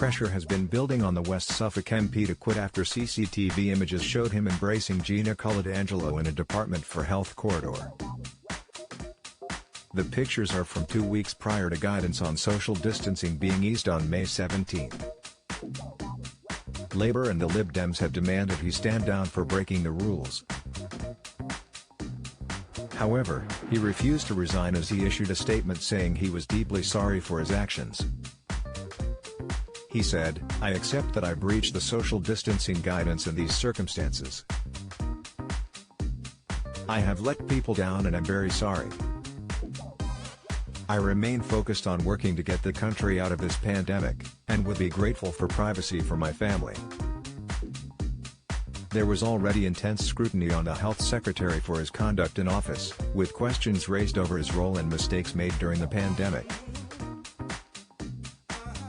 Pressure has been building on the West Suffolk MP to quit after CCTV images showed him embracing Gina Coladangelo in a Department for Health corridor. The pictures are from 2 weeks prior to guidance on social distancing being eased on May 17. Labour and the Lib Dems have demanded he stand down for breaking the rules. However, he refused to resign as he issued a statement saying he was deeply sorry for his actions. He said, "I accept that I breached the social distancing guidance in these circumstances. I have let people down and I'm very sorry. I remain focused on working to get the country out of this pandemic, and would be grateful for privacy for my family." There was already intense scrutiny on the health secretary for his conduct in office, with questions raised over his role and mistakes made during the pandemic.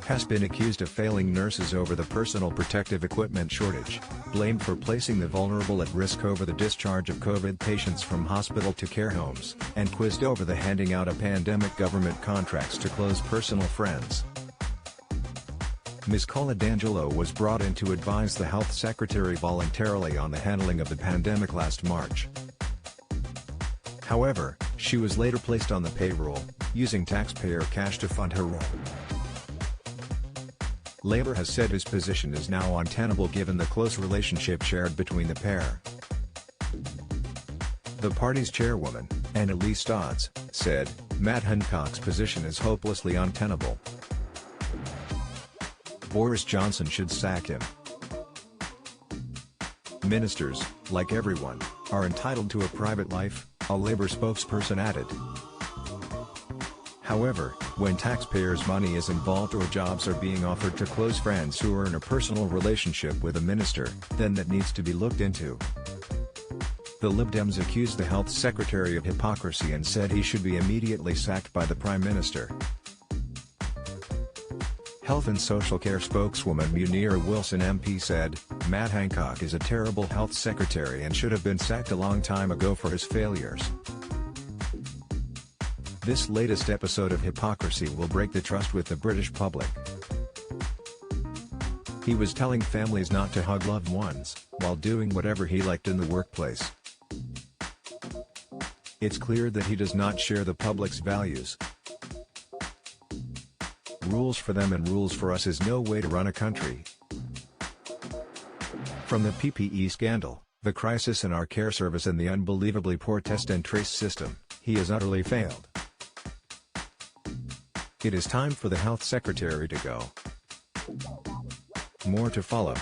Has been accused of failing nurses over the personal protective equipment shortage, blamed for placing the vulnerable at risk over the discharge of COVID patients from hospital to care homes, and quizzed over the handing out of pandemic government contracts to close personal friends. Ms. Coladangelo was brought in to advise the health secretary voluntarily on the handling of the pandemic last March. However, she was later placed on the payroll, using taxpayer cash to fund her role. Labour has said his position is now untenable given the close relationship shared between the pair. The party's chairwoman, Annalise Stodds, said, "Matt Hancock's position is hopelessly untenable. Boris Johnson should sack him." Ministers, like everyone, are entitled to a private life, a Labour spokesperson added. However, when taxpayers' money is involved or jobs are being offered to close friends who are in a personal relationship with a minister, then that needs to be looked into. The Lib Dems accused the health secretary of hypocrisy and said he should be immediately sacked by the Prime Minister. Health and Social Care spokeswoman Munira Wilson MP said, "Matt Hancock is a terrible health secretary and should have been sacked a long time ago for his failures. This latest episode of hypocrisy will break the trust with the British public. He was telling families not to hug loved ones, while doing whatever he liked in the workplace. It's clear that he does not share the public's values. Rules for them and rules for us is no way to run a country." From the PPE scandal, the crisis in our care service and the unbelievably poor test and trace system, he has utterly failed. It is time for the health secretary to go. More to follow.